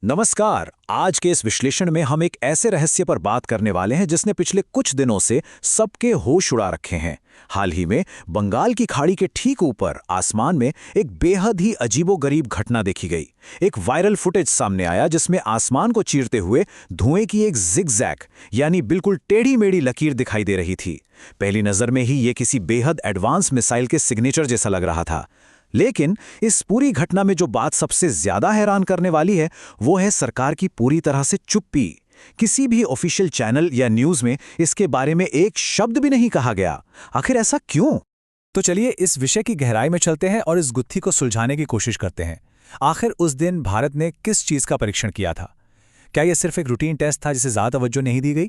नमस्कार। आज के इस विश्लेषण में हम एक ऐसे रहस्य पर बात करने वाले हैं जिसने पिछले कुछ दिनों से सबके होश उड़ा रखे हैं। हाल ही में बंगाल की खाड़ी के ठीक ऊपर आसमान में एक बेहद ही अजीबोगरीब घटना देखी गई। एक वायरल फुटेज सामने आया जिसमें आसमान को चीरते हुए धुएं की एक जिगजैग यानी बिल्कुल टेढ़ी मेढ़ी लकीर दिखाई दे रही थी। पहली नजर में ही ये किसी बेहद एडवांस मिसाइल के सिग्नेचर जैसा लग रहा था। लेकिन इस पूरी घटना में जो बात सबसे ज्यादा हैरान करने वाली है वो है सरकार की पूरी तरह से चुप्पी। किसी भी ऑफिशियल चैनल या न्यूज में इसके बारे में एक शब्द भी नहीं कहा गया। आखिर ऐसा क्यों? तो चलिए इस विषय की गहराई में चलते हैं और इस गुत्थी को सुलझाने की कोशिश करते हैं। आखिर उस दिन भारत ने किस चीज का परीक्षण किया था? क्या यह सिर्फ एक रूटीन टेस्ट था जिसे ज्यादा तवज्जो नहीं दी गई,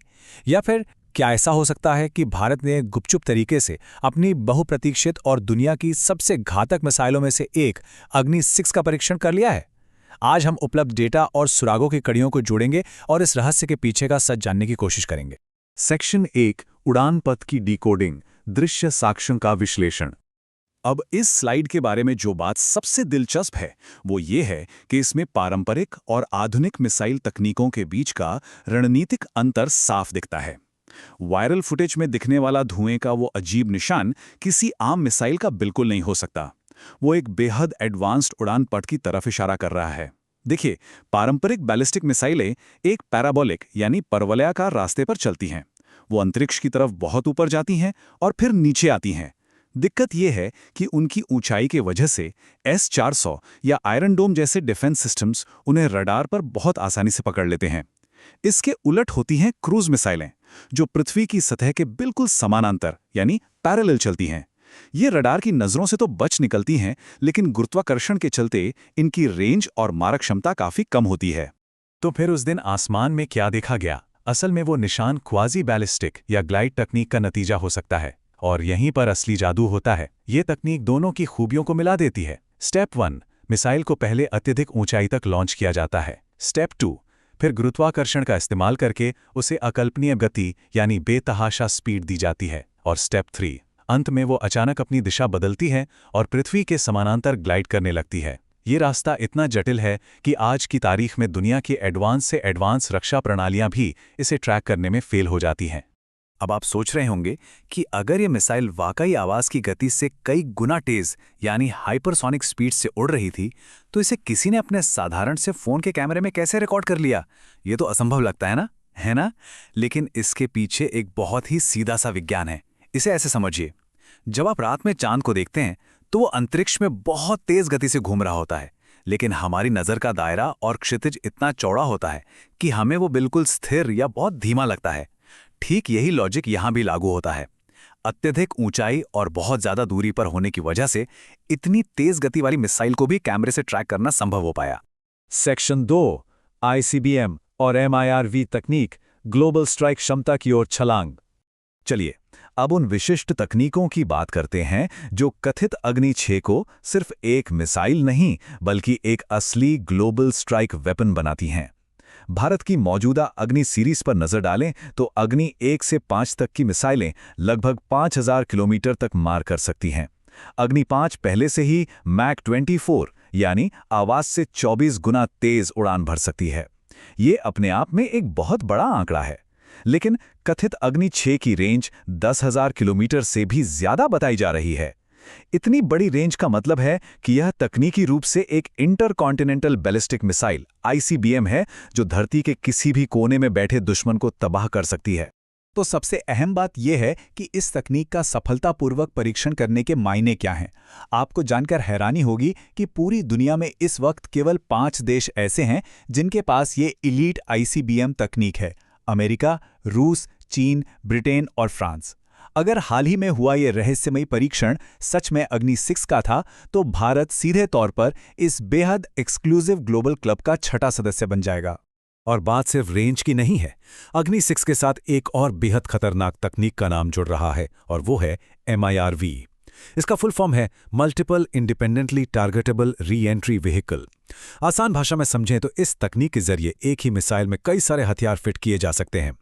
या फिर क्या ऐसा हो सकता है कि भारत ने गुपचुप तरीके से अपनी बहुप्रतीक्षित और दुनिया की सबसे घातक मिसाइलों में से एक अग्नि-6 का परीक्षण कर लिया है? आज हम उपलब्ध डेटा और सुरागों की कड़ियों को जोड़ेंगे और इस रहस्य के पीछे का सच जानने की कोशिश करेंगे। सेक्शन 1 उड़ान पथ की डिकोडिंग, दृश्य साक्ष्यों का विश्लेषण। अब इस स्लाइड के बारे में जो बात सबसे दिलचस्प है वो ये है कि इसमें पारंपरिक और आधुनिक मिसाइल तकनीकों के बीच का रणनीतिक अंतर साफ दिखता है। वायरल फुटेज में दिखने वाला धुएं का वो अजीब निशान किसी आम मिसाइल का बिल्कुल नहीं हो सकता। वो एक बेहद एडवांस्ड उड़ान पथ की तरफ इशारा कर रहा है। देखिए, पारंपरिक बैलिस्टिक मिसाइलें एक पैराबोलिक यानी परवलयाकार रास्ते पर चलती हैं। वो अंतरिक्ष की तरफ बहुत ऊपर जाती हैं और फिर नीचे आती हैं। दिक्कत यह है कि उनकी ऊंचाई के वजह से S-400 या आयरन डोम जैसे डिफेंस सिस्टम्स उन्हें रडार पर बहुत आसानी से पकड़ लेते हैं। इसके उलट होती हैं क्रूज मिसाइलें, जो पृथ्वी की सतह के बिल्कुल समानांतर यानी पैरेलल चलती हैं। ये रडार की नजरों से तो बच निकलती हैं, लेकिन गुरुत्वाकर्षण के चलते इनकी रेंज और मारक क्षमता काफी कम होती है। तो फिर उस दिन आसमान में क्या देखा गया? असल में वो निशान क्वाजी बैलिस्टिक या ग्लाइड तकनीक का नतीजा हो सकता है, और यहीं पर असली जादू होता है। ये तकनीक दोनों की खूबियों को मिला देती है। स्टेप 1, मिसाइल को पहले अत्यधिक ऊंचाई तक लॉन्च किया जाता है। स्टेप 2, फिर गुरुत्वाकर्षण का इस्तेमाल करके उसे अकल्पनीय गति यानी बेतहाशा स्पीड दी जाती है। और स्टेप 3, अंत में वो अचानक अपनी दिशा बदलती है और पृथ्वी के समानांतर ग्लाइड करने लगती है। ये रास्ता इतना जटिल है कि आज की तारीख में दुनिया की एडवांस से एडवांस रक्षा प्रणालियां भी इसे ट्रैक करने में फेल हो जाती हैं। अब आप सोच रहे होंगे कि अगर ये मिसाइल वाकई आवाज की गति से कई गुना तेज यानी हाइपरसोनिक स्पीड से उड़ रही थी, तो इसे किसी ने अपने साधारण से फोन के कैमरे में कैसे रिकॉर्ड कर लिया? ये तो असंभव लगता है ना? लेकिन इसके पीछे एक बहुत ही सीधा सा विज्ञान है। इसे ऐसे समझिए, जब आप रात में चांद को देखते हैं तो वो अंतरिक्ष में बहुत तेज गति से घूम रहा होता है, लेकिन हमारी नजर का दायरा और क्षितिज इतना चौड़ा होता है कि हमें वो बिल्कुल स्थिर या बहुत धीमा लगता है। ठीक यही लॉजिक यहां भी लागू होता है। अत्यधिक ऊंचाई और बहुत ज्यादा दूरी पर होने की वजह से इतनी तेज गति वाली मिसाइल को भी कैमरे से ट्रैक करना संभव हो पाया। सेक्शन 2 ICBM और MIRV तकनीक, ग्लोबल स्ट्राइक क्षमता की ओर छलांग। चलिए अब उन विशिष्ट तकनीकों की बात करते हैं जो कथित अग्नि-6 को सिर्फ एक मिसाइल नहीं बल्कि एक असली ग्लोबल स्ट्राइक वेपन बनाती हैं। भारत की मौजूदा अग्नि सीरीज पर नजर डालें तो अग्नि 1 से 5 तक की मिसाइलें लगभग 5000 किलोमीटर तक मार कर सकती हैं। अग्नि 5 पहले से ही मैक 24 यानी आवाज से 24 गुना तेज उड़ान भर सकती है। ये अपने आप में एक बहुत बड़ा आंकड़ा है। लेकिन कथित अग्नि 6 की रेंज 10,000 किलोमीटर से भी ज्यादा बताई जा रही है। इतनी बड़ी रेंज का मतलब है कि यह तकनीकी रूप से एक इंटरकॉन्टिनेंटल बैलिस्टिक मिसाइल ICBM है जो धरती के किसी भी कोने में बैठे दुश्मन को तबाह कर सकती है। तो सबसे अहम बात यह है कि इस तकनीक का सफलतापूर्वक परीक्षण करने के मायने क्या हैं। आपको जानकर हैरानी होगी कि पूरी दुनिया में इस वक्त केवल 5 देश ऐसे हैं जिनके पास ये इलीट ICBM तकनीक है: अमेरिका, रूस, चीन, ब्रिटेन और फ्रांस। अगर हाल ही में हुआ ये रहस्यमयी परीक्षण सच में अग्नि-6 का था, तो भारत सीधे तौर पर इस बेहद एक्सक्लूसिव ग्लोबल क्लब का 6ठा सदस्य बन जाएगा। और बात सिर्फ रेंज की नहीं है। अग्नि-6 के साथ एक और बेहद खतरनाक तकनीक का नाम जुड़ रहा है और वो है MIRV। इसका फुल फॉर्म है multiple independently targetable re entry vehicle. आसान भाषा में समझें तो इस तकनीक के जरिए एक ही मिसाइल में कई सारे हथियार फिट किए जा सकते हैं।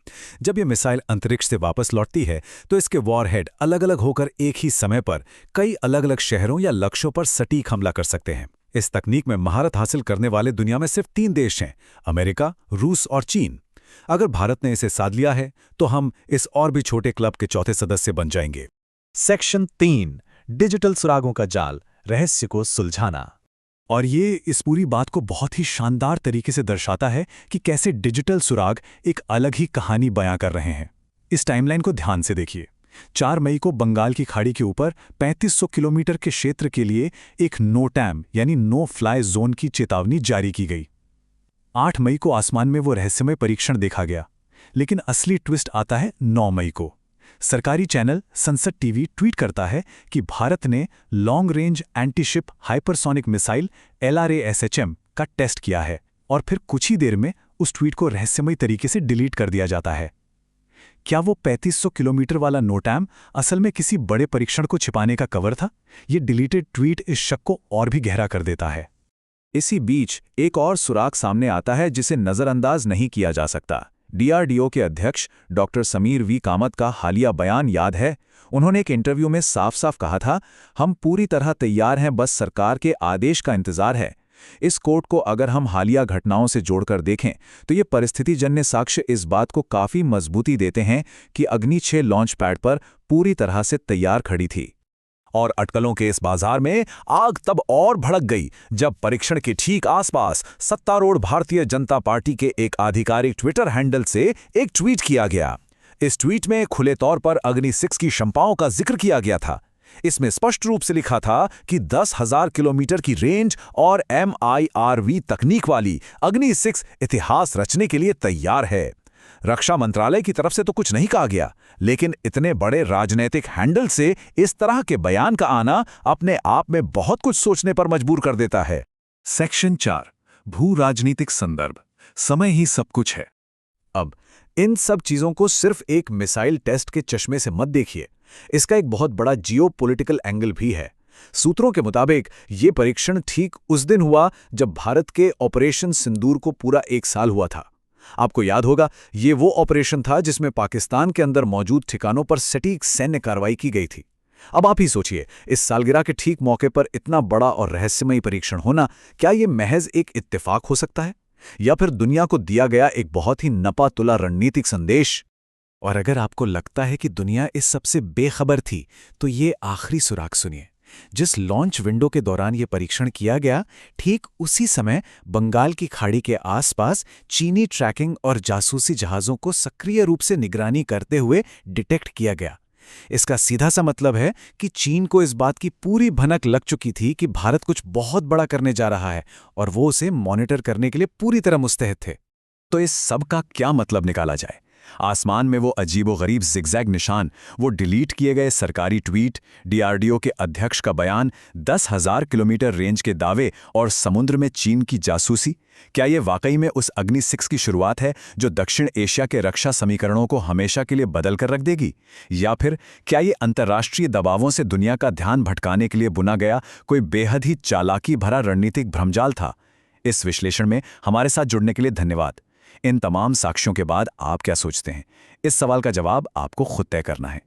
जब यह मिसाइल अंतरिक्ष से वापस लौटती है तो इसके वॉरहेड अलग अलग होकर एक ही समय पर कई अलग अलग शहरों या लक्ष्यों पर सटीक हमला कर सकते हैं। इस तकनीक में महारत हासिल करने वाले दुनिया में सिर्फ 3 देश हैं, अमेरिका, रूस और चीन। अगर भारत ने इसे साध लिया है तो हम इस और भी छोटे क्लब के चौथे सदस्य बन जाएंगे। सेक्शन 3, डिजिटल सुरागों का जाल, रहस्य को सुलझाना। और ये इस पूरी बात को बहुत ही शानदार तरीके से दर्शाता है कि कैसे डिजिटल सुराग एक अलग ही कहानी बयां कर रहे हैं। इस टाइमलाइन को ध्यान से देखिए। 4 मई को बंगाल की खाड़ी के ऊपर 3500 किलोमीटर के क्षेत्र के लिए एक नोटैम यानी नो फ्लाई जोन की चेतावनी जारी की गई। 8 मई को आसमान में वो रहस्यमय परीक्षण देखा गया, लेकिन असली ट्विस्ट आता है 9 मई को। सरकारी चैनल संसद टीवी ट्वीट करता है कि भारत ने long range antiship hypersonic missile LRASHM का टेस्ट किया है, और फिर कुछ ही देर में उस ट्वीट को रहस्यमय तरीके से डिलीट कर दिया जाता है। क्या वो 3500 किलोमीटर वाला नोटैम असल में किसी बड़े परीक्षण को छिपाने का कवर था? ये डिलीटेड ट्वीट इस शक को और भी गहरा कर देता है। इसी बीच एक और सुराग सामने आता है जिसे नजरअंदाज नहीं किया जा सकता। DRDO के अध्यक्ष डॉक्टर समीर वी कामत का हालिया बयान याद है? उन्होंने एक इंटरव्यू में साफ-साफ कहा था, हम पूरी तरह तैयार हैं, बस सरकार के आदेश का इंतजार है। इस कोट को अगर हम हालिया घटनाओं से जोड़कर देखें तो ये परिस्थितिजन्य साक्ष्य इस बात को काफी मजबूती देते हैं कि अग्नि 6 लॉन्च पैड पर पूरी तरह से तैयार खड़ी थी। और अटकलों के इस बाजार में आग तब और भड़क गई जब परीक्षण के ठीक आसपास सत्तारूढ़ भारतीय जनता पार्टी के एक आधिकारिक ट्विटर हैंडल से एक ट्वीट किया गया। इस ट्वीट में खुले तौर पर अग्नि 6 की क्षमताओं का जिक्र किया गया था। इसमें स्पष्ट रूप से लिखा था कि 10,000 किलोमीटर की रेंज और MIRV तकनीक वाली अग्नि 6 इतिहास रचने के लिए तैयार है। रक्षा मंत्रालय की तरफ से तो कुछ नहीं कहा गया, लेकिन इतने बड़े राजनीतिक हैंडल से इस तरह के बयान का आना अपने आप में बहुत कुछ सोचने पर मजबूर कर देता है। सेक्शन 4, भू राजनीतिक संदर्भ, समय ही सब कुछ है। अब इन सब चीजों को सिर्फ एक मिसाइल टेस्ट के चश्मे से मत देखिए, इसका एक बहुत बड़ा जियोपॉलिटिकल एंगल भी है। सूत्रों के मुताबिक ये परीक्षण ठीक उस दिन हुआ जब भारत के ऑपरेशन सिंदूर को पूरा 1 साल हुआ था। आपको याद होगा, ये वो ऑपरेशन था जिसमें पाकिस्तान के अंदर मौजूद ठिकानों पर सटीक सैन्य कार्रवाई की गई थी। अब आप ही सोचिए, इस सालगिरह के ठीक मौके पर इतना बड़ा और रहस्यमयी परीक्षण होना, क्या ये महज एक इत्तेफाक हो सकता है, या फिर दुनिया को दिया गया एक बहुत ही नपा-तुला रणनीतिक संदेश? और अगर आपको लगता है कि दुनिया इस सबसे बेखबर थी, तो ये आखिरी सुराग सुनिए। जिस लॉन्च विंडो के दौरान यह परीक्षण किया गया, ठीक उसी समय बंगाल की खाड़ी के आसपास चीनी ट्रैकिंग और जासूसी जहाज़ों को सक्रिय रूप से निगरानी करते हुए डिटेक्ट किया गया। इसका सीधा सा मतलब है कि चीन को इस बात की पूरी भनक लग चुकी थी कि भारत कुछ बहुत बड़ा करने जा रहा है, और वो उसे मॉनिटर करने के लिए पूरी तरह मुस्तैद थे। तो इस सब का क्या मतलब निकाला जाए? आसमान में वो अजीबोगरीब जिगजैग निशान, वो डिलीट किए गए सरकारी ट्वीट, DRDO के अध्यक्ष का बयान, 10,000 किलोमीटर रेंज के दावे और समुद्र में चीन की जासूसी, क्या ये वाकई में उस अग्नि 6 की शुरुआत है जो दक्षिण एशिया के रक्षा समीकरणों को हमेशा के लिए बदल कर रख देगी? या फिर क्या ये अंतर्राष्ट्रीय दबावों से दुनिया का ध्यान भटकाने के लिए बुना गया कोई बेहद ही चालाकी भरा रणनीतिक भ्रमजाल था? इस विश्लेषण में हमारे साथ जुड़ने के लिए धन्यवाद। इन तमाम साक्ष्यों के बाद आप क्या सोचते हैं? इस सवाल का जवाब आपको खुद तय करना है।